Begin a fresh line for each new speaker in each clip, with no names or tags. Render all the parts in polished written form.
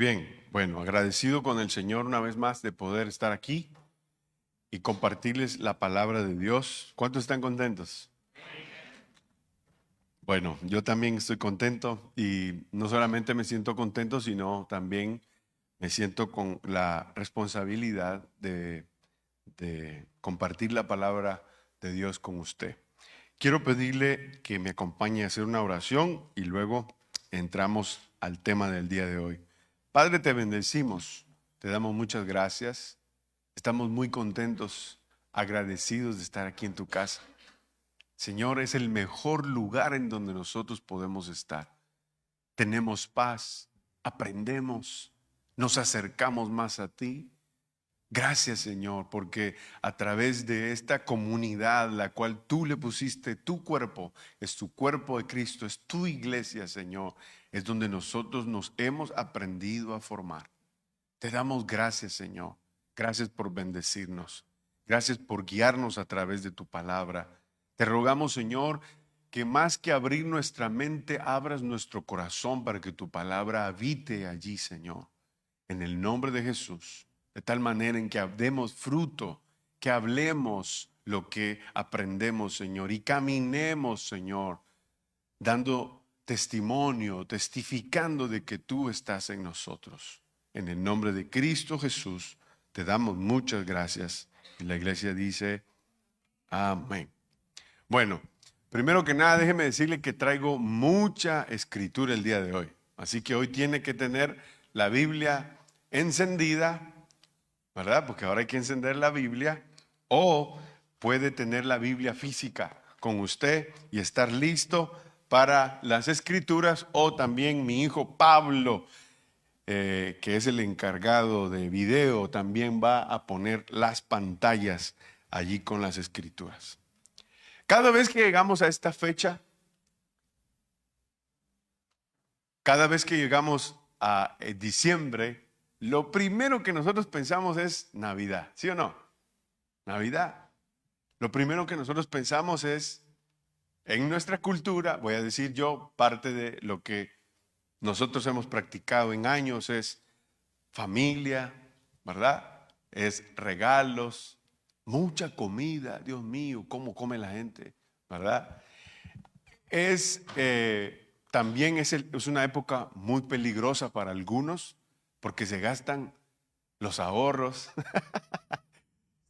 bien, bueno, agradecido con el Señor una vez más de poder estar aquí y compartirles la palabra de Dios. ¿Cuántos están contentos? Bueno, yo también estoy contento y no solamente me siento contento, sino también me siento con la responsabilidad de compartir la palabra de Dios con usted. Quiero pedirle que me acompañe a hacer una oración y luego entramos al tema del día de hoy. Padre, te bendecimos, te damos muchas gracias. Estamos muy contentos, agradecidos de estar aquí en tu casa. Señor, es el mejor lugar en donde nosotros podemos estar. Tenemos paz, aprendemos, nos acercamos más a ti. Gracias, Señor, porque a través de esta comunidad, la cual tú le pusiste tu cuerpo, es tu cuerpo de Cristo, es tu iglesia, Señor, es donde nosotros nos hemos aprendido a formar. Te damos gracias, Señor. Gracias por bendecirnos. Gracias por guiarnos a través de tu palabra. Te rogamos, Señor, que más que abrir nuestra mente, abras nuestro corazón para que tu palabra habite allí, Señor. En el nombre de Jesús, de tal manera en que demos fruto, que hablemos lo que aprendemos, Señor, y caminemos, Señor, dando testimonio, testificando de que tú estás en nosotros. En el nombre de Cristo Jesús, te damos muchas gracias. Y la iglesia dice, amén. Bueno, primero que nada, déjeme decirle que traigo mucha escritura el día de hoy. Así que hoy tiene que tener la Biblia encendida, ¿verdad? Porque ahora hay que encender la Biblia. O puede tener la Biblia física con usted y estar listo para las escrituras. O también mi hijo Pablo, que es el encargado de video, también va a poner las pantallas allí con las escrituras. Cada vez que llegamos a esta fecha, cada vez que llegamos a diciembre, lo primero que nosotros pensamos es Navidad, ¿sí o no? Navidad. Lo primero que nosotros pensamos es, en nuestra cultura, voy a decir yo, parte de lo que nosotros hemos practicado en años es familia, ¿verdad? Es regalos, mucha comida, Dios mío, cómo come la gente, ¿verdad? También es una época muy peligrosa para algunos porque se gastan los ahorros,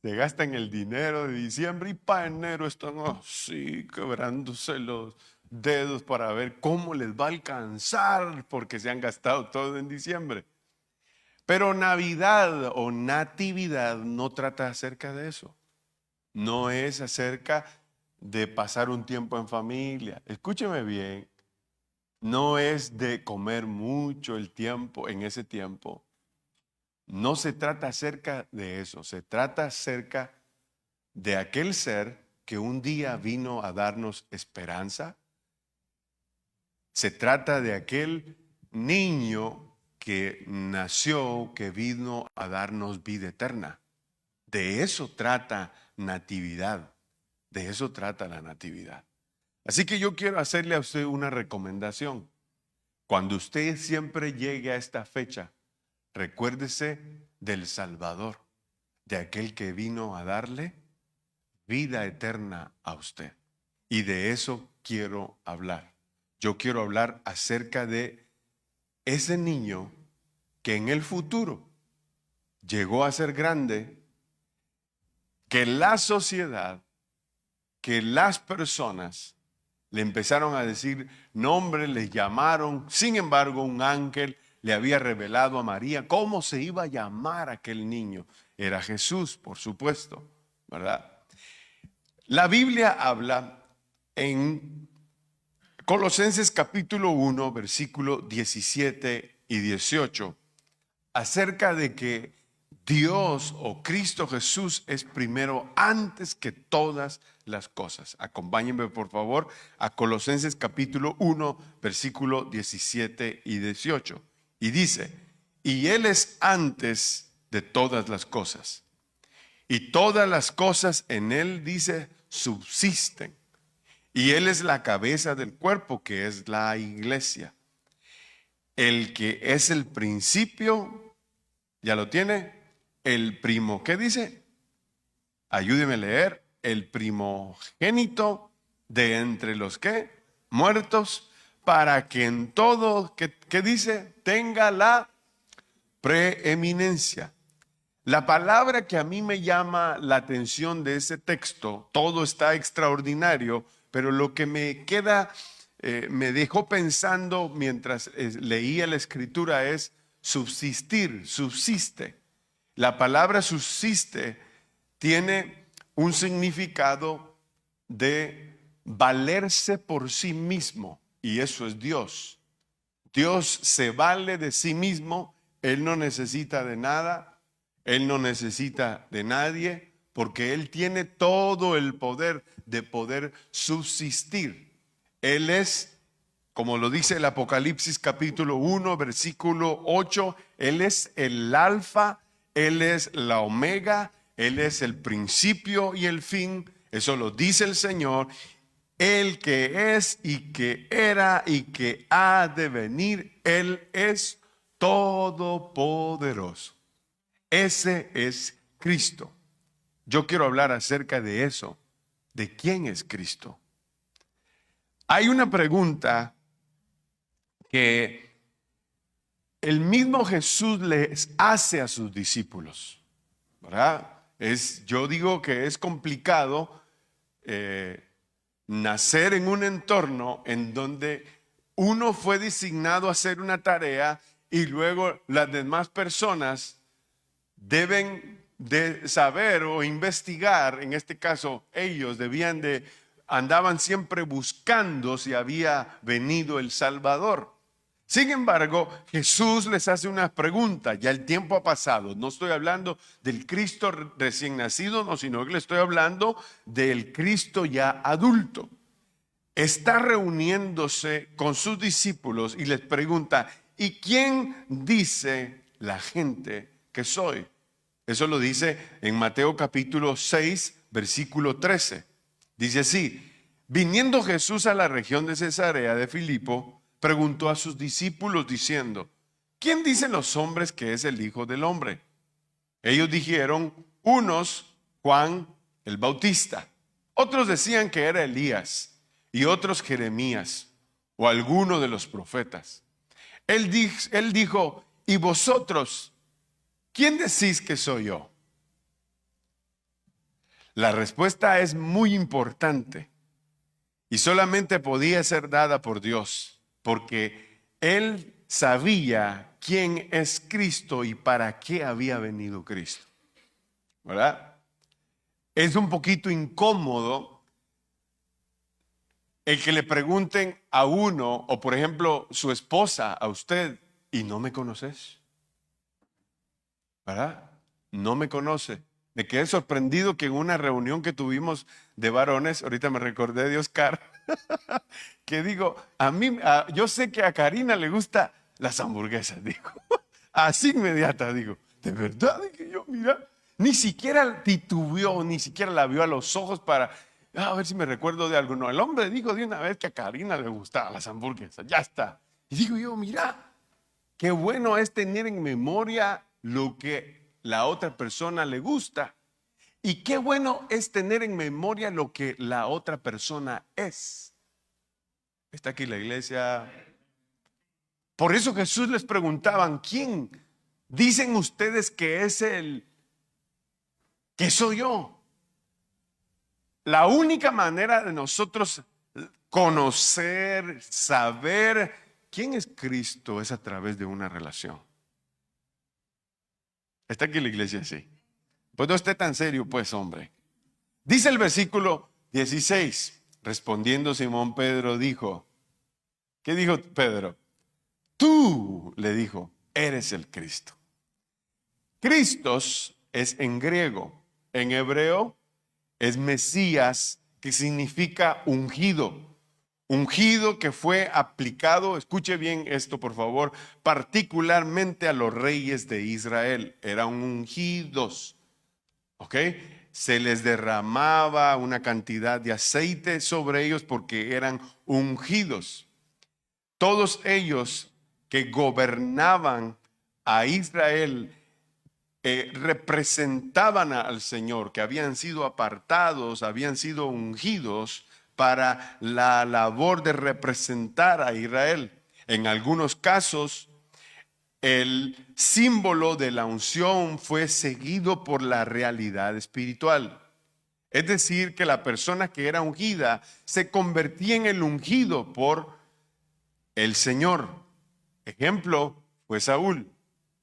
se gastan el dinero de diciembre y para enero están así quebrándose los dedos para ver cómo les va a alcanzar porque se han gastado todo en diciembre. Pero Navidad o Natividad no trata acerca de eso. No es acerca de pasar un tiempo en familia. Escúcheme bien. No es de comer mucho el tiempo en ese tiempo. No se trata acerca de eso. Se trata acerca de aquel ser que un día vino a darnos esperanza. Se trata de aquel niño que nació, que vino a darnos vida eterna. De eso trata Natividad. De eso trata la Natividad. Así que yo quiero hacerle a usted una recomendación. Cuando usted siempre llegue a esta fecha, recuérdese del Salvador, de aquel que vino a darle vida eterna a usted. Y de eso quiero hablar. Yo quiero hablar acerca de ese niño que en el futuro llegó a ser grande, que la sociedad, que las personas le empezaron a decir nombres, le llamaron. Sin embargo, un ángel le había revelado a María cómo se iba a llamar aquel niño. Era Jesús, por supuesto, ¿verdad? La Biblia habla en Colosenses capítulo 1, versículo 17 y 18, acerca de que Dios o Cristo Jesús es primero antes que todas las cosas. Acompáñenme por favor a Colosenses capítulo 1, versículo 17 y 18. Y dice, y Él es antes de todas las cosas. Y todas las cosas en Él, dice, subsisten. Y Él es la cabeza del cuerpo, que es la iglesia. el que es el principio, ¿ya lo tiene? El primo, ¿qué dice? Ayúdeme a leer. El primogénito de entre los que muertos, para que en todo, ¿qué dice? Tenga la preeminencia. La palabra que a mí me llama la atención de ese texto, todo está extraordinario, pero lo que me queda, me dejó pensando mientras leía la escritura es subsistir, subsiste. La palabra subsiste tiene un significado de valerse por sí mismo, y eso es Dios. Dios se vale de sí mismo, Él no necesita de nada, Él no necesita de nadie, porque Él tiene todo el poder de poder subsistir. Él es, como lo dice el Apocalipsis capítulo 1, versículo 8, Él es el alfa, Él es la omega, Él es el principio y el fin. Eso lo dice el Señor. El que es y que era y que ha de venir, Él es todopoderoso. Ese es Cristo. Yo quiero hablar acerca de eso, de quién es Cristo. Hay una pregunta que el mismo Jesús les hace a sus discípulos, ¿verdad? Yo digo que es complicado nacer en un entorno en donde uno fue designado a hacer una tarea y luego las demás personas deben de saber o investigar. En este caso, ellos andaban siempre buscando si había venido el Salvador. Sin embargo, Jesús les hace una pregunta. Ya el tiempo ha pasado. No estoy hablando del Cristo recién nacido, no, sino que le estoy hablando del Cristo ya adulto. Está reuniéndose con sus discípulos y les pregunta: ¿y quién dice la gente que soy? Eso lo dice en Mateo capítulo 6, versículo 13. Dice así: viniendo Jesús a la región de Cesarea de Filipo, preguntó a sus discípulos diciendo: ¿quién dicen los hombres que es el Hijo del Hombre? Ellos dijeron: unos, Juan el Bautista; otros decían que era Elías, y otros Jeremías, o alguno de los profetas. Él dijo: ¿y vosotros, quién decís que soy yo? La respuesta es muy importante y solamente podía ser dada por Dios, porque Él sabía quién es Cristo y para qué había venido Cristo, ¿verdad? Es un poquito incómodo el que le pregunten a uno, o por ejemplo su esposa a usted: ¿y no me conoces? ¿Verdad? No me conoce. Me quedé sorprendido que en una reunión que tuvimos de varones, ahorita me recordé de Oscar, que digo, yo sé que a Karina le gustan las hamburguesas, digo. Así inmediata, digo, ¿de verdad? Dije yo, mira, ni siquiera titubeó, ni siquiera la vio a los ojos para, a ver si me recuerdo de algo. No, el hombre dijo de una vez que a Karina le gustaban las hamburguesas, ya está. Y digo yo, mira, qué bueno es tener en memoria lo que la otra persona le gusta. Y qué bueno es tener en memoria lo que la otra persona es. Está aquí la iglesia. Por eso Jesús les preguntaban: ¿quién dicen ustedes que es que soy yo? La única manera de nosotros conocer, saber quién es Cristo es a través de una relación. Está aquí la iglesia, sí. Pues no esté tan serio, pues, hombre. Dice el versículo 16, respondiendo Simón Pedro dijo, ¿qué dijo Pedro? Tú, le dijo, eres el Cristo. Cristos es en griego, en hebreo es Mesías, que significa ungido. Ungido que fue aplicado, escuche bien esto por favor, particularmente a los reyes de Israel. Eran ungidos, ¿ok? Se les derramaba una cantidad de aceite sobre ellos porque eran ungidos. Todos ellos que gobernaban a Israel representaban al Señor, que habían sido apartados, habían sido ungidos para la labor de representar a Israel. En algunos casos, el símbolo de la unción fue seguido por la realidad espiritual. Es decir, que la persona que era ungida se convertía en el ungido por el Señor. Ejemplo fue Saúl.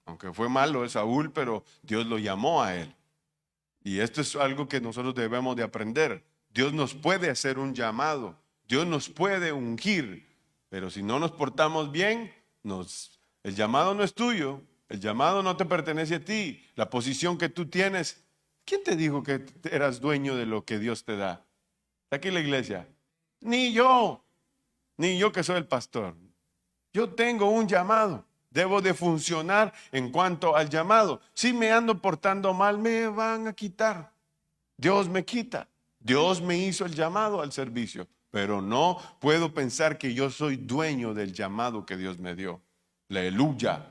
Aunque fue malo Saúl, pero Dios lo llamó a él. Y esto es algo que nosotros debemos de aprender. Dios nos puede hacer un llamado. Dios nos puede ungir. Pero si no nos portamos bien, el llamado no es tuyo. El llamado no te pertenece a ti. La posición que tú tienes, ¿quién te dijo que eras dueño de lo que Dios te da? ¿Está aquí la iglesia? Ni yo que soy el pastor. Yo tengo un llamado. Debo de funcionar en cuanto al llamado. Si me ando portando mal, me van a quitar. Dios me quita. Dios me hizo el llamado al servicio. Pero no puedo pensar que yo soy dueño del llamado que Dios me dio. Aleluya.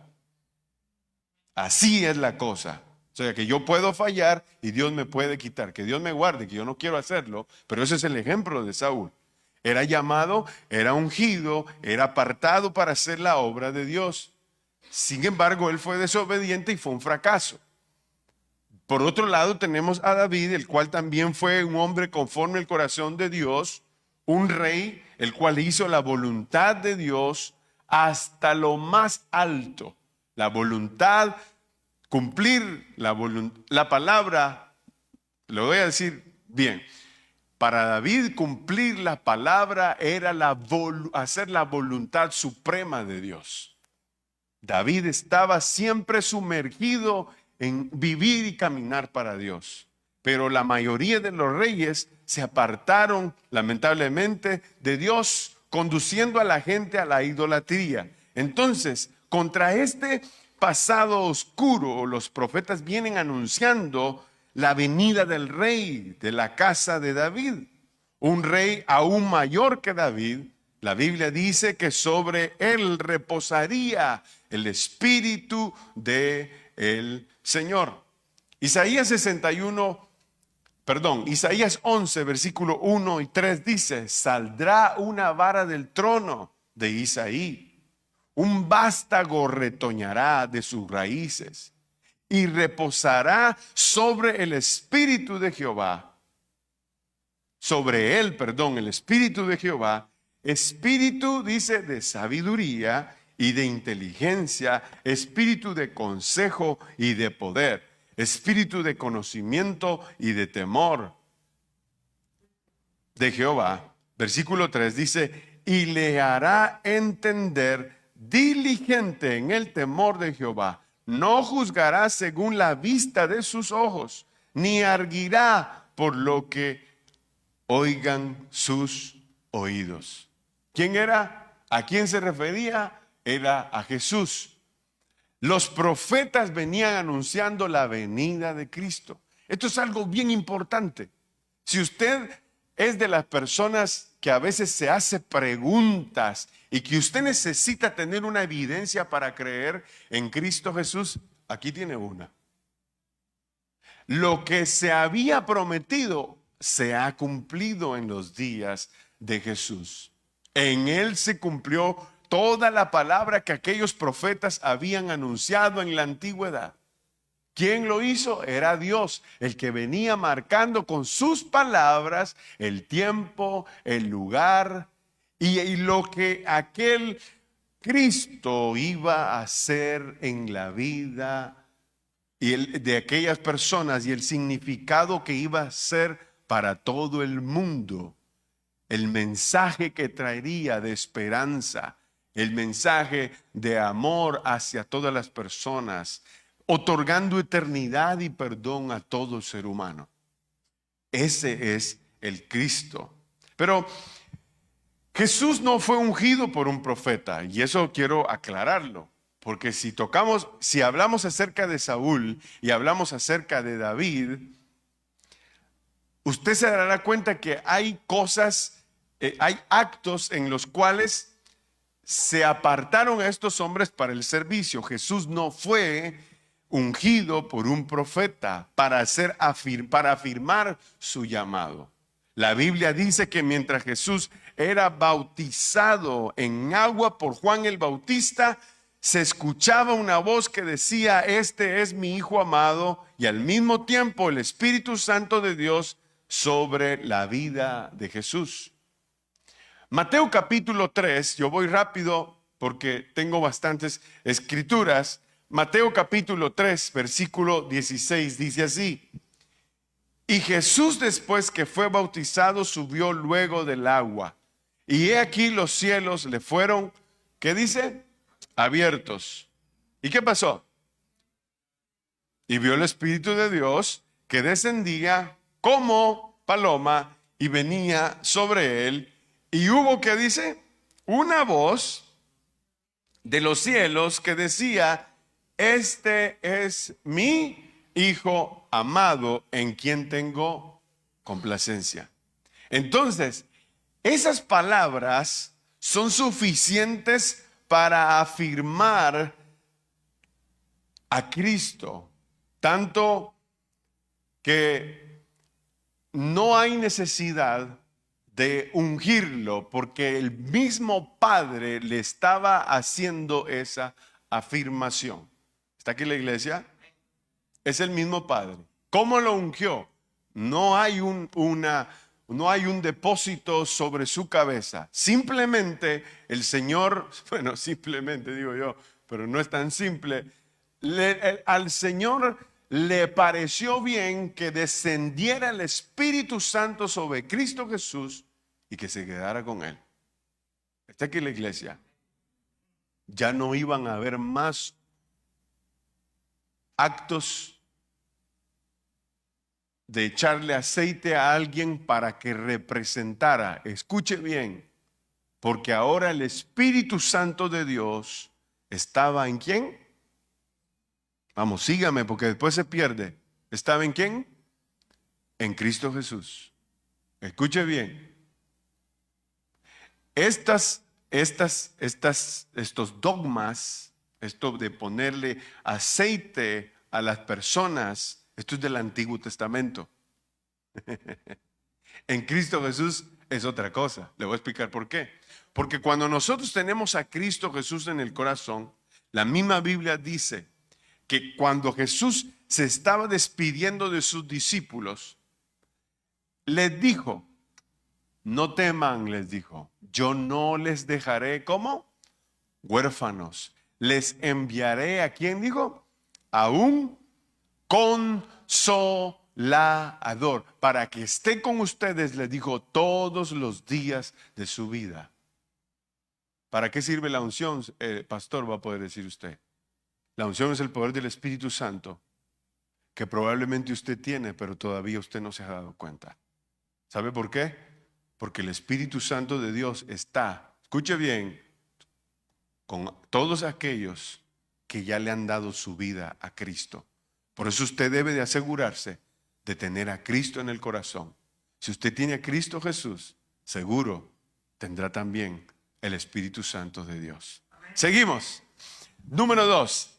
Así es la cosa. O sea que yo puedo fallar y Dios me puede quitar. Que Dios me guarde, que yo no quiero hacerlo. Pero ese es el ejemplo de Saúl. Era llamado, era ungido, era apartado para hacer la obra de Dios. Sin embargo, él fue desobediente y fue un fracaso. Por otro lado, tenemos a David, el cual también fue un hombre conforme al corazón de Dios, un rey, el cual hizo la voluntad de Dios hasta lo más alto. La voluntad, cumplir la palabra, lo voy a decir bien. Para David cumplir la palabra era hacer la voluntad suprema de Dios. David estaba siempre sumergido en vivir y caminar para Dios. Pero la mayoría de los reyes se apartaron, lamentablemente, de Dios, conduciendo a la gente a la idolatría. Entonces, contra este pasado oscuro, los profetas vienen anunciando la venida del rey de la casa de David. Un rey aún mayor que David. La Biblia dice que sobre él reposaría el espíritu del Señor. Isaías 11, versículo 1 y 3 dice: saldrá una vara del trono de Isaí, un vástago retoñará de sus raíces y reposará sobre el espíritu de Jehová. Sobre él, el espíritu de Jehová. Espíritu, dice, de sabiduría y de inteligencia, espíritu de consejo y de poder, espíritu de conocimiento y de temor de Jehová. Versículo 3 dice: y le hará entender diligente en el temor de Jehová. No juzgará según la vista de sus ojos, ni arguirá por lo que oigan sus oídos. ¿Quién era? ¿A quién se refería? Era a Jesús. Los profetas venían anunciando la venida de Cristo. Esto es algo bien importante. Si usted es de las personas que a veces se hace preguntas y que usted necesita tener una evidencia para creer en Cristo Jesús, aquí tiene una. Lo que se había prometido se ha cumplido en los días de Jesús. En él se cumplió toda la palabra que aquellos profetas habían anunciado en la antigüedad. ¿Quién lo hizo? Era Dios, el que venía marcando con sus palabras el tiempo, el lugar y lo que aquel Cristo iba a hacer en la vida de aquellas personas y el significado que iba a ser para todo el mundo. El mensaje que traería de esperanza, el mensaje de amor hacia todas las personas, otorgando eternidad y perdón a todo ser humano. Ese es el Cristo. Pero Jesús no fue ungido por un profeta, y eso quiero aclararlo, porque si hablamos acerca de Saúl y hablamos acerca de David, usted se dará cuenta que hay cosas, hay actos en los cuales se apartaron a estos hombres para el servicio. Jesús no fue ungido por un profeta para afirmar su llamado. La Biblia dice que mientras Jesús era bautizado en agua por Juan el Bautista, se escuchaba una voz que decía: este es mi Hijo amado, y al mismo tiempo el Espíritu Santo de Dios sobre la vida de Jesús. Mateo capítulo 3, yo voy rápido porque tengo bastantes escrituras. Mateo capítulo 3, versículo 16 dice así: y Jesús, después que fue bautizado, subió luego del agua. Y he aquí los cielos le fueron, ¿qué dice? Abiertos. ¿Y qué pasó? Y vio el Espíritu de Dios que descendía como paloma y venía sobre él. Y hubo, ¿qué dice? Una voz de los cielos que decía: este es mi Hijo amado, en quien tengo complacencia. Entonces, esas palabras son suficientes para afirmar a Cristo, tanto que no hay necesidad de ungirlo, porque el mismo Padre le estaba haciendo esa afirmación. ¿Está aquí la iglesia? Es el mismo Padre. ¿Cómo lo ungió? No hay un depósito sobre su cabeza. Simplemente el Señor, bueno, simplemente digo yo, pero no es tan simple. Al Señor le pareció bien que descendiera el Espíritu Santo sobre Cristo Jesús y que se quedara con él. Está aquí la iglesia. Ya no iban a haber más actos de echarle aceite a alguien para que representara. Escuche bien, porque ahora el Espíritu Santo de Dios estaba ¿en quién? Vamos, sígame porque después se pierde. ¿Estaba en quién? En Cristo Jesús. Escuche bien. Estos dogmas, esto de ponerle aceite a las personas, esto es del Antiguo Testamento. En Cristo Jesús es otra cosa. Le voy a explicar por qué. Porque cuando nosotros tenemos a Cristo Jesús en el corazón, la misma Biblia dice que cuando Jesús se estaba despidiendo de sus discípulos, les dijo: no teman, les dijo, yo no les dejaré, ¿cómo? Huérfanos. Les enviaré, ¿a quién dijo? A un consolador, para que esté con ustedes, les dijo, todos los días de su vida. ¿Para qué sirve la unción, pastor? Va a poder decir usted. La unción es el poder del Espíritu Santo, que probablemente usted tiene, pero todavía usted no se ha dado cuenta. ¿Sabe por qué? Porque el Espíritu Santo de Dios está, escuche bien, con todos aquellos que ya le han dado su vida a Cristo. Por eso usted debe de asegurarse de tener a Cristo en el corazón. Si usted tiene a Cristo Jesús, seguro tendrá también el Espíritu Santo de Dios. Seguimos. Número 2.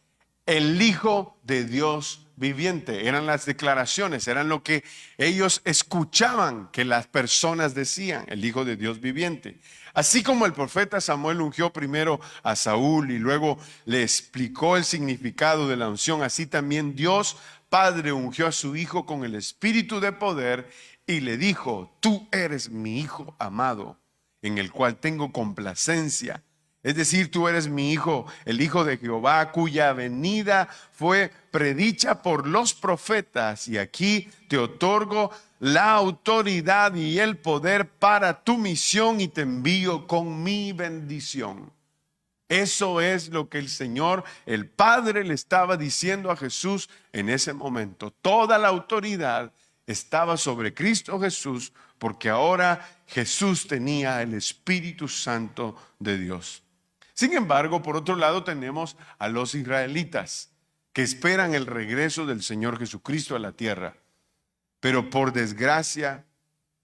El Hijo de Dios viviente. Eran las declaraciones, eran lo que ellos escuchaban que las personas decían, el Hijo de Dios viviente. Así como el profeta Samuel ungió primero a Saúl y luego le explicó el significado de la unción, así también Dios Padre ungió a su Hijo con el espíritu de poder y le dijo: tú eres mi Hijo amado, en el cual tengo complacencia. Es decir, tú eres mi Hijo, el Hijo de Jehová, cuya venida fue predicha por los profetas. Y aquí te otorgo la autoridad y el poder para tu misión y te envío con mi bendición. Eso es lo que el Señor, el Padre, le estaba diciendo a Jesús en ese momento. Toda la autoridad estaba sobre Cristo Jesús, porque ahora Jesús tenía el Espíritu Santo de Dios. Sin embargo, por otro lado tenemos a los israelitas que esperan el regreso del Señor Jesucristo a la tierra. Pero por desgracia,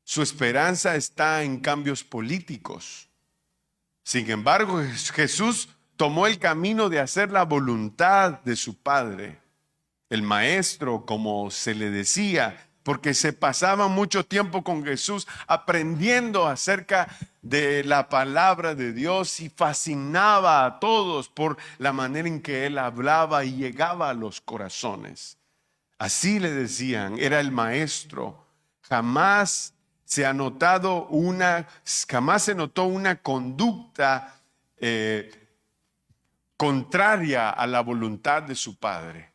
su esperanza está en cambios políticos. Sin embargo, Jesús tomó el camino de hacer la voluntad de su Padre, el maestro, como se le decía, porque se pasaba mucho tiempo con Jesús aprendiendo acerca de la palabra de Dios y fascinaba a todos por la manera en que él hablaba y llegaba a los corazones. Así le decían, era el maestro. Jamás se notó una conducta contraria a la voluntad de su Padre.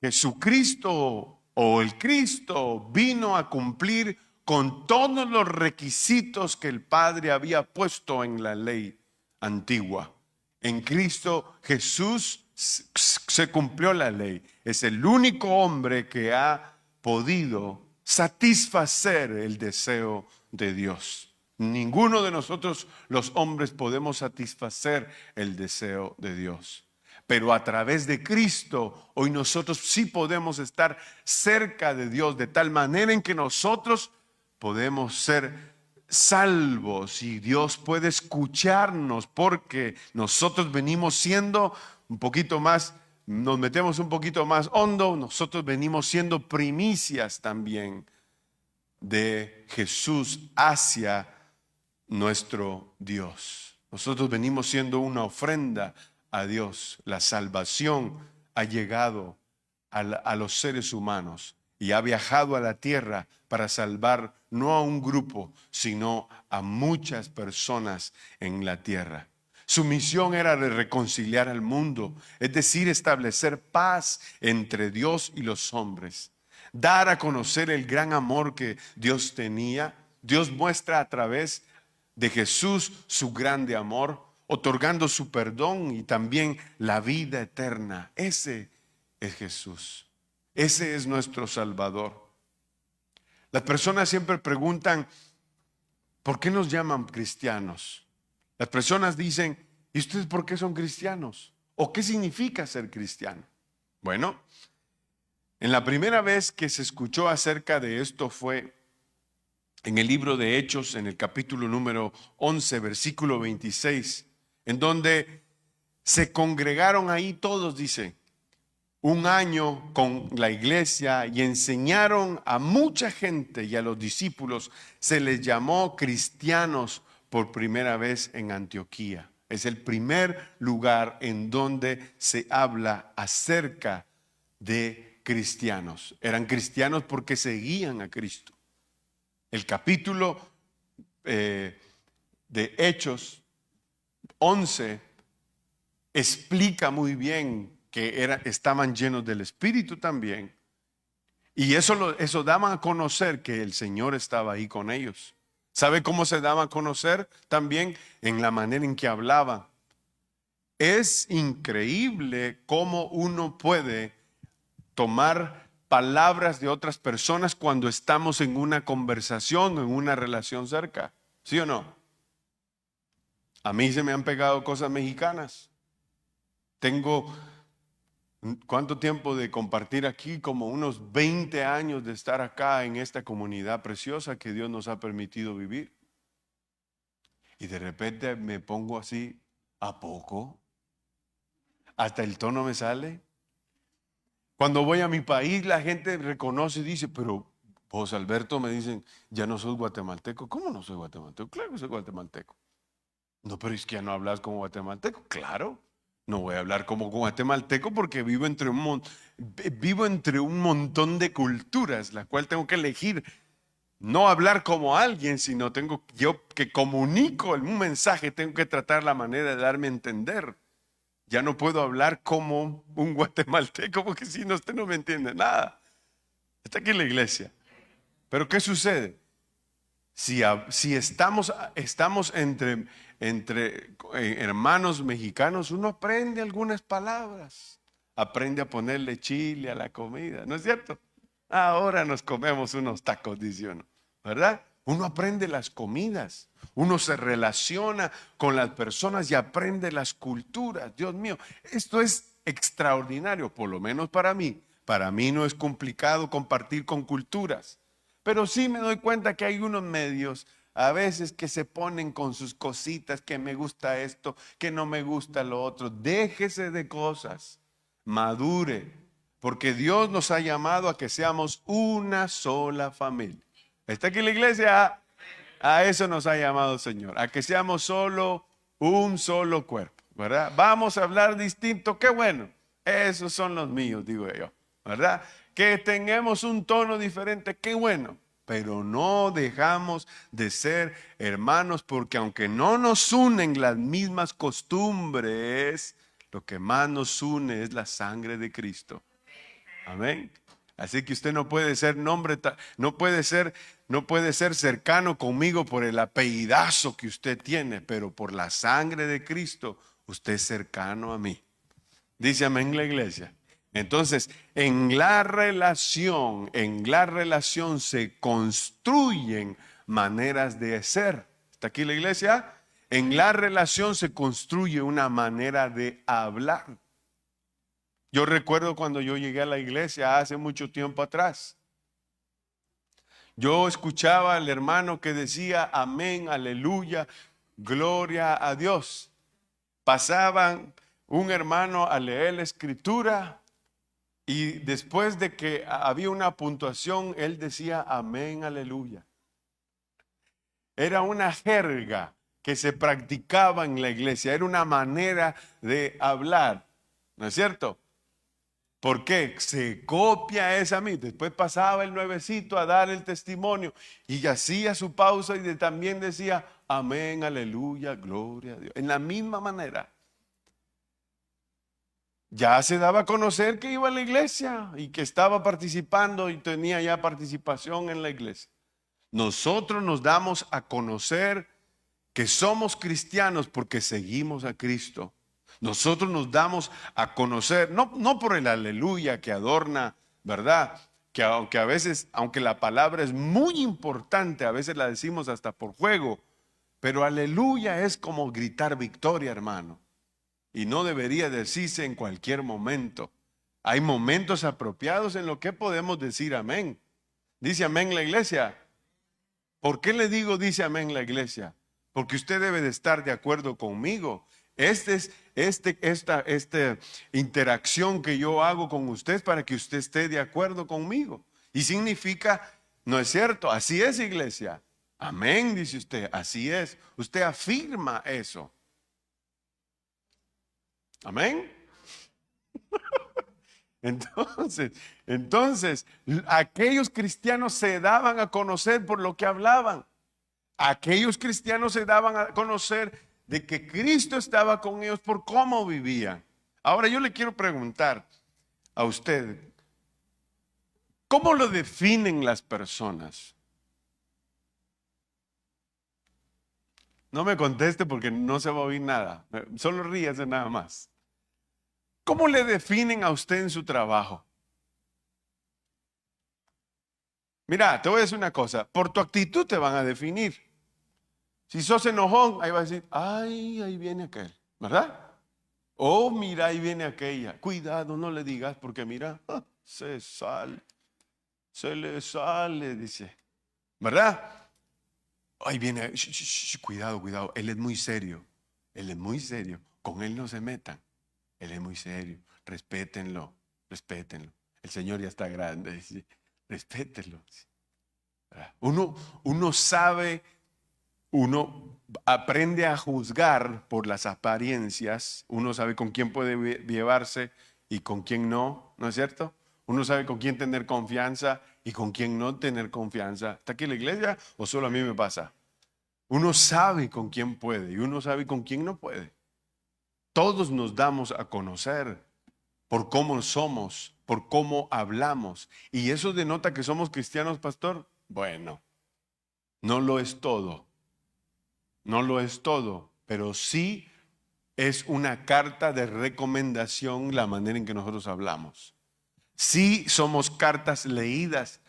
Jesucristo o el Cristo vino a cumplir con todos los requisitos que el Padre había puesto en la ley antigua. En Cristo Jesús se cumplió la ley. Es el único hombre que ha podido satisfacer el deseo de Dios. Ninguno de nosotros los hombres podemos satisfacer el deseo de Dios. Pero a través de Cristo, hoy nosotros sí podemos estar cerca de Dios de tal manera en que nosotros podemos ser salvos y Dios puede escucharnos porque nosotros venimos siendo un poquito más, nos metemos un poquito más hondo, nosotros venimos siendo primicias también de Jesús hacia nuestro Dios. Nosotros venimos siendo una ofrenda a Dios. La salvación ha llegado a los seres humanos y ha viajado a la tierra para salvar no a un grupo, sino a muchas personas en la tierra. Su misión era de reconciliar al mundo, es decir, establecer paz entre Dios y los hombres, dar a conocer el gran amor que Dios tenía. Dios muestra a través de Jesús su grande amor, otorgando su perdón y también la vida eterna. Ese es Jesús. Ese es nuestro Salvador. Las personas siempre preguntan, ¿por qué nos llaman cristianos? Las personas dicen, ¿y ustedes por qué son cristianos? ¿O qué significa ser cristiano? Bueno, en la primera vez que se escuchó acerca de esto fue en el libro de Hechos, en el capítulo número 11, versículo 26, en donde se congregaron ahí todos, dice, un año con la iglesia y enseñaron a mucha gente y a los discípulos. Se les llamó cristianos por primera vez en Antioquía. Es el primer lugar en donde se habla acerca de cristianos. Eran cristianos porque seguían a Cristo. El capítulo de Hechos 11 explica muy bien que estaban llenos del Espíritu también. Y eso daban a conocer que el Señor estaba ahí con ellos. ¿Sabe cómo se daba a conocer? También en la manera en que hablaban. Es increíble cómo uno puede tomar palabras de otras personas cuando estamos en una conversación, en una relación cerca. ¿Sí o no? A mí se me han pegado cosas mexicanas. Tengo, ¿cuánto tiempo de compartir aquí? Como unos 20 años de estar acá en esta comunidad preciosa que Dios nos ha permitido vivir. Y de repente me pongo así, ¿a poco? Hasta el tono me sale. Cuando voy a mi país, la gente reconoce y dice, pero vos, Alberto, me dicen, ya no sos guatemalteco. ¿Cómo no soy guatemalteco? Claro que soy guatemalteco. No, pero es que ya no hablas como guatemalteco. Claro, no voy a hablar como guatemalteco porque vivo entre un montón de culturas, la cual tengo que elegir no hablar como alguien, sino yo que comunico un mensaje, tengo que tratar la manera de darme a entender. Ya no puedo hablar como un guatemalteco porque si no, usted no me entiende nada. Está aquí en la iglesia. Pero ¿qué sucede? Si estamos entre hermanos mexicanos, uno aprende algunas palabras. Aprende a ponerle chile a la comida, ¿no es cierto? Ahora nos comemos unos tacos, dice uno, ¿verdad? Uno aprende las comidas, uno se relaciona con las personas y aprende las culturas. Dios mío, esto es extraordinario, por lo menos para mí. Para mí no es complicado compartir con culturas, pero sí me doy cuenta que hay unos medios a veces que se ponen con sus cositas, que me gusta esto, que no me gusta lo otro. Déjese de cosas, madure, porque Dios nos ha llamado a que seamos una sola familia. ¿Está aquí la iglesia? A eso nos ha llamado el Señor, a que seamos solo un solo cuerpo, ¿verdad? Vamos a hablar distinto, qué bueno, esos son los míos, digo yo, ¿verdad? Que tengamos un tono diferente, qué bueno, pero no dejamos de ser hermanos, porque aunque no nos unen las mismas costumbres, lo que más nos une es la sangre de Cristo. Amén. Así que usted no puede ser no puede ser cercano conmigo por el apellidazo que usted tiene, pero por la sangre de Cristo, usted es cercano a mí. Dice amén la iglesia. Entonces, en la relación se construyen maneras de ser. ¿Está aquí la iglesia? En la relación se construye una manera de hablar. Yo recuerdo cuando yo llegué a la iglesia hace mucho tiempo atrás. Yo escuchaba al hermano que decía amén, aleluya, gloria a Dios. Pasaban un hermano a leer la escritura y después de que había una puntuación, él decía amén, aleluya. Era una jerga que se practicaba en la iglesia, era una manera de hablar, ¿no es cierto? ¿Por qué? Se copia esa misma. Después pasaba el nuevecito a dar el testimonio y hacía su pausa y también decía amén, aleluya, gloria a Dios. En la misma manera. Ya se daba a conocer que iba a la iglesia y que estaba participando y tenía ya participación en la iglesia. Nosotros nos damos a conocer que somos cristianos porque seguimos a Cristo. Nosotros nos damos a conocer, no por el aleluya que adorna, ¿verdad? Que aunque a veces, aunque la palabra es muy importante, a veces la decimos hasta por juego, pero aleluya es como gritar victoria, hermano. Y no debería decirse en cualquier momento. Hay momentos apropiados en los que podemos decir amén. Dice amén la iglesia. ¿Por qué le digo dice amén la iglesia? Porque usted debe de estar de acuerdo conmigo. Esta interacción que yo hago con usted es para que usted esté de acuerdo conmigo. Y significa, no es cierto, así es iglesia. Amén, dice usted, así es. Usted afirma eso. Amén. Entonces, aquellos cristianos se daban a conocer por lo que hablaban. Aquellos cristianos se daban a conocer de que Cristo estaba con ellos por cómo vivían. Ahora yo le quiero preguntar a usted, ¿cómo lo definen las personas? No me conteste porque no se va a oír nada, solo ríase nada más. ¿Cómo le definen a usted en su trabajo? Mira, te voy a decir una cosa, por tu actitud te van a definir. Si sos enojón, ahí va a decir, ay, ahí viene aquel, ¿verdad? Oh, mira, ahí viene aquella. Cuidado, no le digas porque mira, se le sale, dice. ¿Verdad? Ahí viene, cuidado, cuidado. Él es muy serio. Él es muy serio. Con él no se metan. Él es muy serio. Respétenlo, respétenlo. El Señor ya está grande, dice. Respétenlo. Uno sabe, uno aprende a juzgar por las apariencias, uno sabe con quién puede llevarse y con quién no, ¿no es cierto? Uno sabe con quién tener confianza y con quién no tener confianza. ¿Está aquí la iglesia o solo a mí me pasa? Uno sabe con quién puede y uno sabe con quién no puede. Todos nos damos a conocer por cómo somos, por cómo hablamos. ¿Y eso denota que somos cristianos, pastor? Bueno, no lo es todo. No lo es todo, pero sí es una carta de recomendación la manera en que nosotros hablamos. Sí somos cartas leídas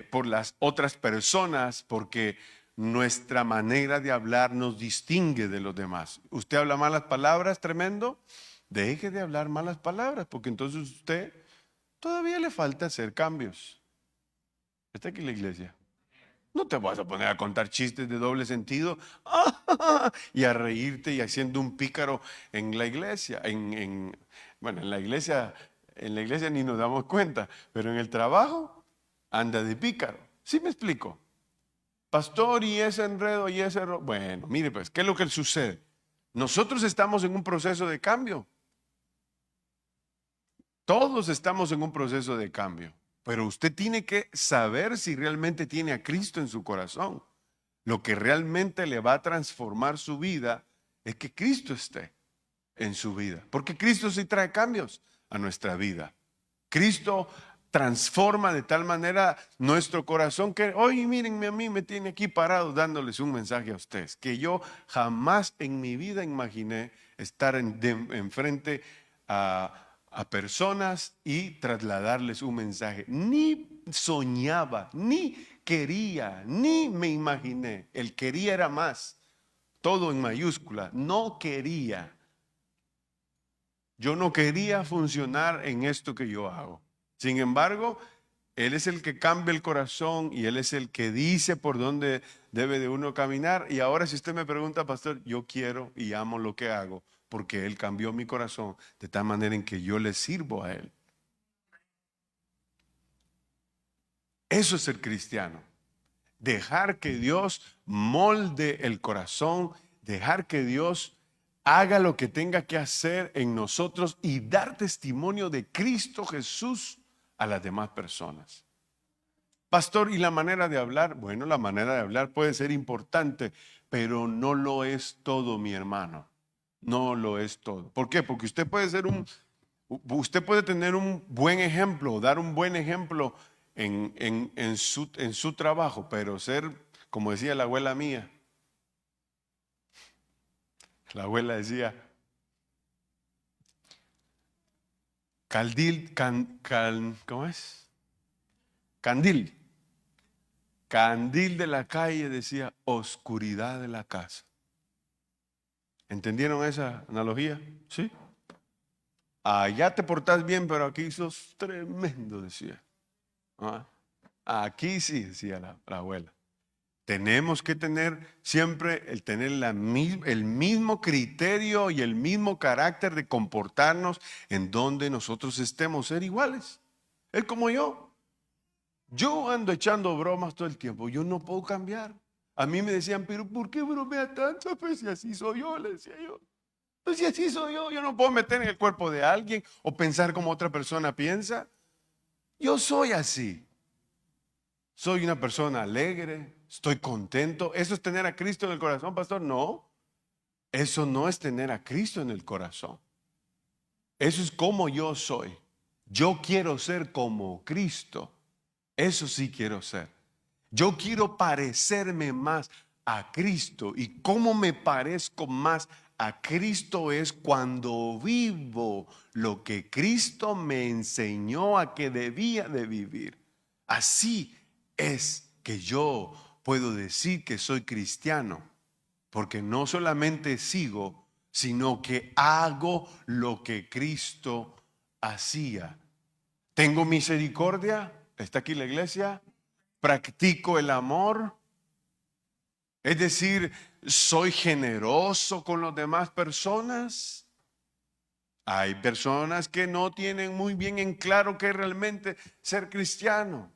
por las otras personas porque nuestra manera de hablar nos distingue de los demás. ¿Usted habla malas palabras, tremendo? Deje de hablar malas palabras porque entonces usted todavía le falta hacer cambios. ¿Está aquí la iglesia? No te vas a poner a contar chistes de doble sentido y a reírte y haciendo un pícaro en la iglesia. Bueno, en la iglesia ni nos damos cuenta, pero en el trabajo anda de pícaro. ¿Sí me explico? Pastor, y ese enredo y ese error. Bueno, mire pues, ¿qué es lo que sucede? Nosotros estamos en un proceso de cambio. Todos estamos en un proceso de cambio. Pero usted tiene que saber si realmente tiene a Cristo en su corazón. Lo que realmente le va a transformar su vida es que Cristo esté en su vida. Porque Cristo sí trae cambios a nuestra vida. Cristo transforma de tal manera nuestro corazón que, oye, mírenme a mí, me tiene aquí parado dándoles un mensaje a ustedes, que yo jamás en mi vida imaginé estar enfrente a personas y trasladarles un mensaje. Ni soñaba, ni quería, ni me imaginé. El quería era más, todo en mayúscula, no quería. Yo no quería funcionar en esto que yo hago. Sin embargo, Él es el que cambia el corazón y Él es el que dice por dónde debe de uno caminar. Y ahora si usted me pregunta, pastor, yo quiero y amo lo que hago porque Él cambió mi corazón de tal manera en que yo le sirvo a Él. Eso es ser cristiano. Dejar que Dios molde el corazón, dejar que Dios haga lo que tenga que hacer en nosotros y dar testimonio de Cristo Jesús a las demás personas. Pastor, ¿y la manera de hablar? Bueno, la manera de hablar puede ser importante, pero no lo es todo, mi hermano. No lo es todo. ¿Por qué? Porque usted puede tener un buen ejemplo, dar un buen ejemplo en su trabajo, pero ser, como decía la abuela mía, la abuela decía, ¿cómo es? Candil. Candil de la calle decía, oscuridad de la casa. ¿Entendieron esa analogía? Sí. Allá te portás bien, pero aquí sos tremendo, decía. Ah, aquí sí, decía la abuela. Tenemos que tener siempre el mismo criterio y el mismo carácter de comportarnos en donde nosotros estemos, ser iguales. Es como yo. Yo ando echando bromas todo el tiempo. Yo no puedo cambiar. A mí me decían, pero ¿por qué bromea tanto? Pues si así soy yo, le decía yo. Pues si así soy yo no puedo meter en el cuerpo de alguien o pensar como otra persona piensa. Yo soy así. Soy una persona alegre, estoy contento. ¿Eso es tener a Cristo en el corazón, pastor? No, eso no es tener a Cristo en el corazón. Eso es como yo soy. Yo quiero ser como Cristo. Eso sí quiero ser. Yo quiero parecerme más a Cristo. ¿Y cómo me parezco más a Cristo? Es cuando vivo lo que Cristo me enseñó a que debía de vivir. Así es que yo puedo decir que soy cristiano, porque no solamente sigo, sino que hago lo que Cristo hacía. Tengo misericordia, está aquí la iglesia, practico el amor, es decir, soy generoso con las demás personas. Hay personas que no tienen muy bien en claro qué es realmente ser cristiano.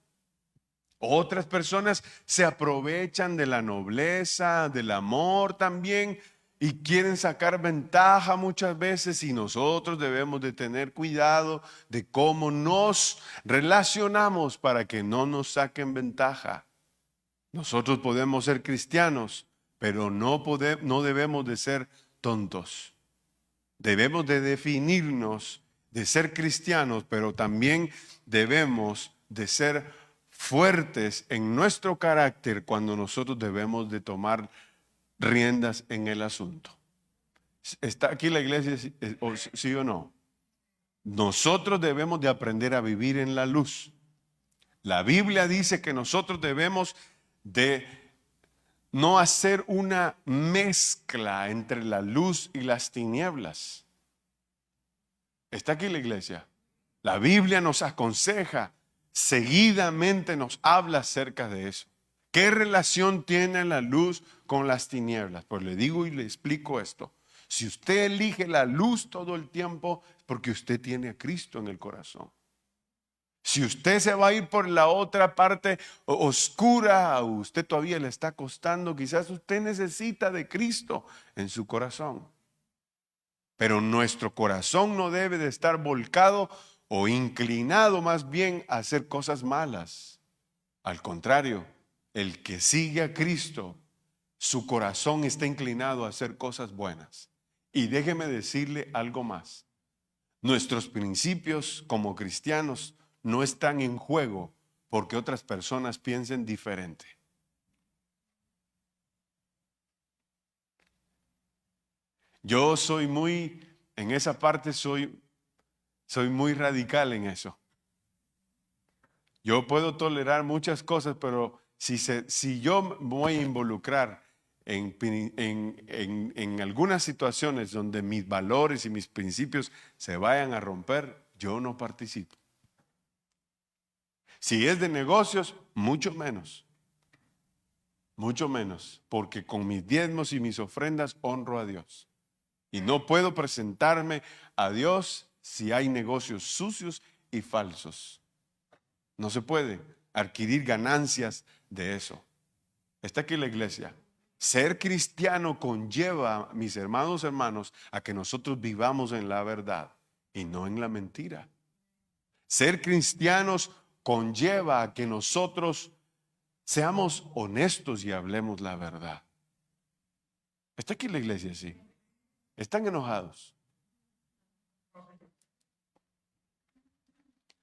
Otras personas se aprovechan de la nobleza, del amor también y quieren sacar ventaja muchas veces y nosotros debemos de tener cuidado de cómo nos relacionamos para que no nos saquen ventaja. Nosotros podemos ser cristianos, pero no debemos de ser tontos. Debemos de definirnos de ser cristianos, pero también debemos de ser fuertes en nuestro carácter cuando nosotros debemos de tomar riendas en el asunto. ¿Está aquí la iglesia, sí o no? Nosotros debemos de aprender a vivir en la luz. La Biblia dice que nosotros debemos de no hacer una mezcla entre la luz y las tinieblas. ¿Está aquí la iglesia? La Biblia nos aconseja, seguidamente nos habla acerca de eso. ¿Qué relación tiene la luz con las tinieblas? Pues le digo y le explico esto. Si usted elige la luz todo el tiempo, es porque usted tiene a Cristo en el corazón. Si usted se va a ir por la otra parte oscura, usted todavía le está costando, quizás usted necesita de Cristo en su corazón. Pero nuestro corazón no debe de estar volcado o inclinado más bien a hacer cosas malas. Al contrario, el que sigue a Cristo, su corazón está inclinado a hacer cosas buenas. Y déjeme decirle algo más. Nuestros principios como cristianos no están en juego porque otras personas piensen diferente. Yo soy en esa parte soy muy radical en eso. Yo puedo tolerar muchas cosas, pero si yo me voy a involucrar en algunas situaciones donde mis valores y mis principios se vayan a romper, yo no participo. Si es de negocios, mucho menos, porque con mis diezmos y mis ofrendas honro a Dios. Y no puedo presentarme a Dios si hay negocios sucios y falsos. No se puede adquirir ganancias de eso. Está aquí la iglesia. Ser cristiano conlleva, mis hermanos, a que nosotros vivamos en la verdad y no en la mentira. Ser cristianos conlleva a que nosotros seamos honestos y hablemos la verdad. Está aquí la iglesia, sí. Están enojados.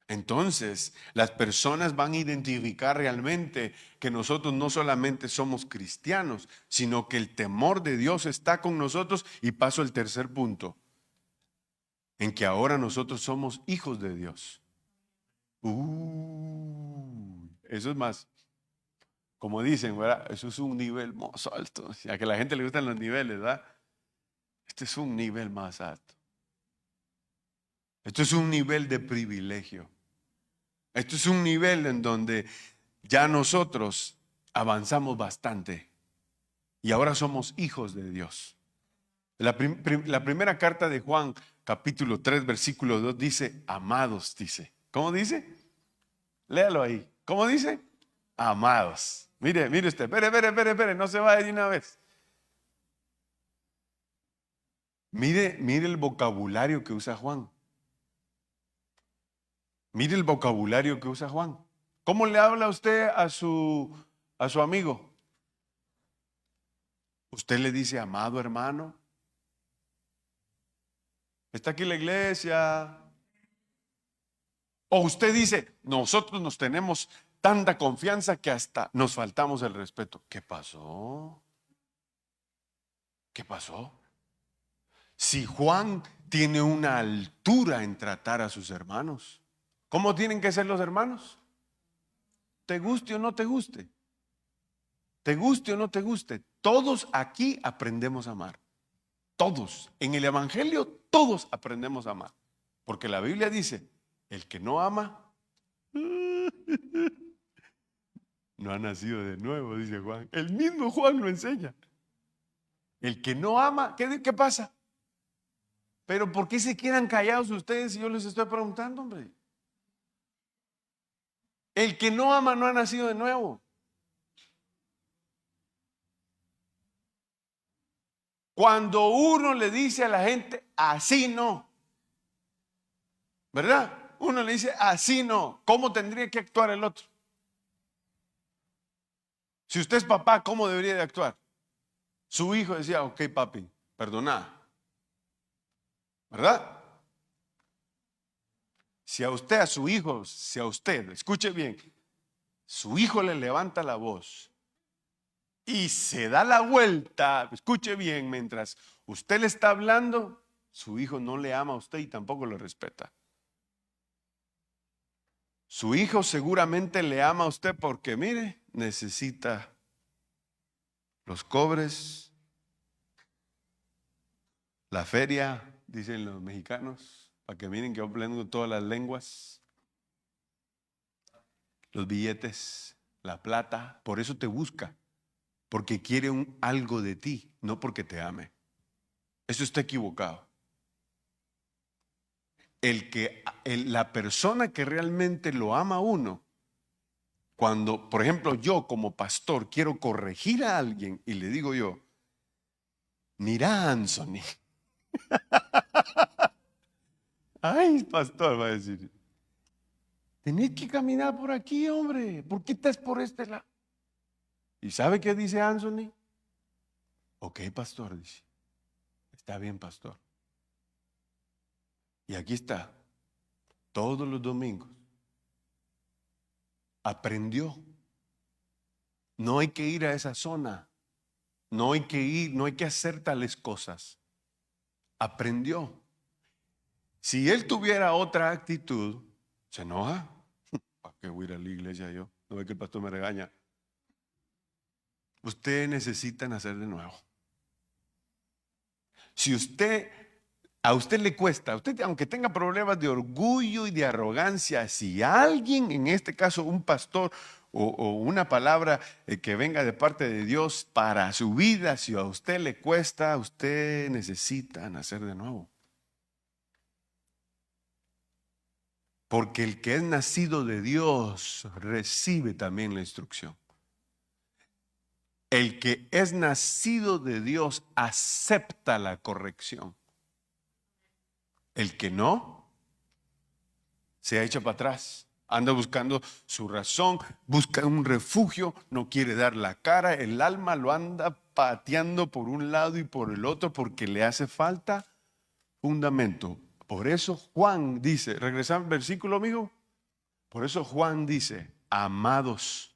Entonces, las personas van a identificar realmente que nosotros no solamente somos cristianos, sino que el temor de Dios está con nosotros. Y paso al tercer punto, en que ahora nosotros somos hijos de Dios. Eso es más, como dicen, ¿verdad? Eso es un nivel más alto. A que a la gente le gustan los niveles, ¿verdad? Este es un nivel más alto. Esto es un nivel de privilegio. Esto es un nivel en donde ya nosotros avanzamos bastante y ahora somos hijos de Dios. La primera carta de Juan, capítulo 3, versículo 2 dice, amados, dice. ¿Cómo dice? Léalo ahí. ¿Cómo dice? Amados. Mire usted, espere, no se vaya de una vez. Mire el vocabulario que usa Juan. Mire el vocabulario que usa Juan. ¿Cómo le habla usted a su amigo? Usted le dice, amado hermano. Está aquí la iglesia. O usted dice, nosotros nos tenemos tanta confianza que hasta nos faltamos el respeto. ¿Qué pasó? ¿Qué pasó? Si Juan tiene una altura en tratar a sus hermanos, ¿cómo tienen que ser los hermanos? Te guste o no te guste. Te guste o no te guste. Todos aquí aprendemos a amar. Todos. En el Evangelio todos aprendemos a amar. Porque la Biblia dice, el que no ama no ha nacido de nuevo, dice Juan. El mismo Juan lo enseña. El que no ama, ¿qué pasa? Pero ¿por qué se quedan callados ustedes si yo les estoy preguntando, hombre? El que no ama no ha nacido de nuevo. Cuando uno le dice a la gente, así no, ¿verdad? Uno le dice, así no, ¿cómo tendría que actuar el otro? Si usted es papá, ¿cómo debería de actuar? Su hijo decía, ok papi, perdona, ¿verdad? Si a usted, escuche bien, su hijo le levanta la voz y se da la vuelta, escuche bien, mientras usted le está hablando, su hijo no le ama a usted y tampoco lo respeta. Su hijo seguramente le ama a usted porque, mire, necesita los cobres, la feria, dicen los mexicanos, para que miren que yo aprendo todas las lenguas, los billetes, la plata, por eso te busca, porque quiere algo de ti, no porque te ame. Eso está equivocado. La persona que realmente lo ama a uno, cuando, por ejemplo, yo como pastor quiero corregir a alguien y le digo yo, mira, Anthony. Ay, pastor, va a decir, tenés que caminar por aquí, hombre. ¿Por qué estás por este lado? ¿Y sabe qué dice Anthony? Ok, pastor, dice. Está bien, pastor. Y aquí está, todos los domingos. Aprendió. No hay que ir a esa zona. No hay que ir, no hay que hacer tales cosas. Aprendió. Si él tuviera otra actitud, se enoja. ¿Para qué voy a ir a la iglesia yo? No ve que el pastor me regaña. Usted necesita nacer de nuevo. Si a usted le cuesta, usted aunque tenga problemas de orgullo y de arrogancia, si alguien, en este caso un pastor o una palabra que venga de parte de Dios para su vida, si a usted le cuesta, usted necesita nacer de nuevo. Porque el que es nacido de Dios recibe también la instrucción. El que es nacido de Dios acepta la corrección. El que no, se echa para atrás. Anda buscando su razón, busca un refugio, no quiere dar la cara, el alma lo anda pateando por un lado y por el otro porque le hace falta fundamento. Por eso Juan dice, regresamos al versículo, amigo. Por eso Juan dice, amados,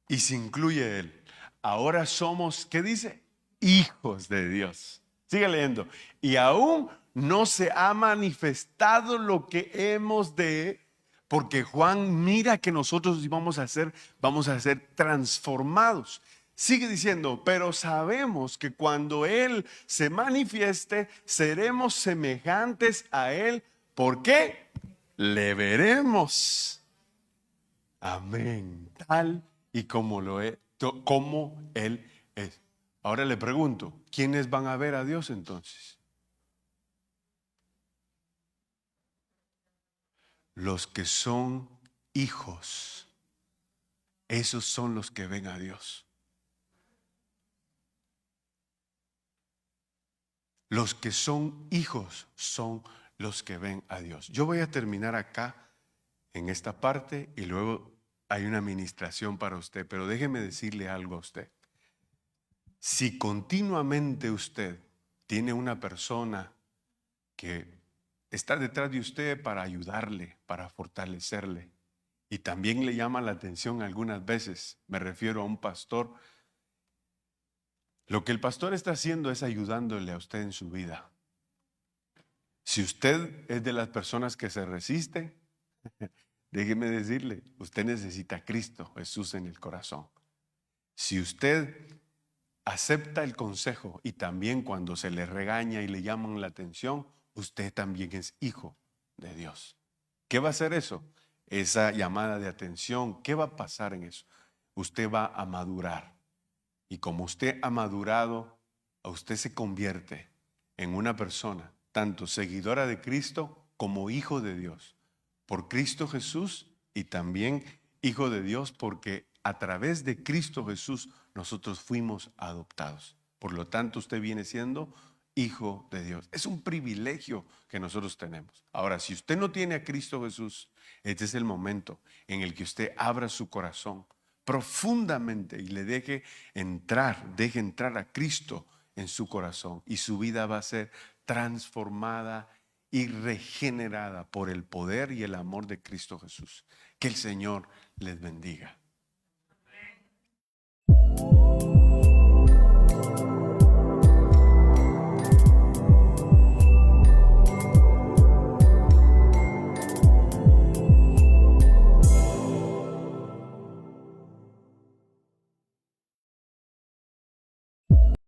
y se incluye él. Ahora somos, ¿qué dice? Hijos de Dios. Sigue leyendo. Y aún no se ha manifestado lo que hemos de, porque Juan mira que nosotros vamos a ser transformados. Sigue diciendo, pero sabemos que cuando Él se manifieste, seremos semejantes a Él. ¿Por qué? Le veremos. Amén. Tal y como lo es, como Él es. Ahora le pregunto, ¿quiénes van a ver a Dios entonces? Los que son hijos. Esos son los que ven a Dios. Los que son hijos son los que ven a Dios. Yo voy a terminar acá en esta parte y luego hay una administración para usted, pero déjeme decirle algo a usted. Si continuamente usted tiene una persona que está detrás de usted para ayudarle, para fortalecerle, y también le llama la atención algunas veces, me refiero a un pastor, lo que el pastor está haciendo es ayudándole a usted en su vida. Si usted es de las personas que se resiste, déjeme decirle, usted necesita a Cristo Jesús en el corazón. Si usted acepta el consejo y también cuando se le regaña y le llaman la atención, usted también es hijo de Dios. ¿Qué va a hacer eso? Esa llamada de atención, ¿qué va a pasar en eso? Usted va a madurar. Y como usted ha madurado, a usted se convierte en una persona, tanto seguidora de Cristo como hijo de Dios. Por Cristo Jesús y también hijo de Dios porque a través de Cristo Jesús nosotros fuimos adoptados. Por lo tanto, usted viene siendo hijo de Dios. Es un privilegio que nosotros tenemos. Ahora, si usted no tiene a Cristo Jesús, este es el momento en el que usted abra su corazón profundamente y le deje entrar a Cristo en su corazón y su vida va a ser transformada y regenerada por el poder y el amor de Cristo Jesús. Que el Señor les bendiga.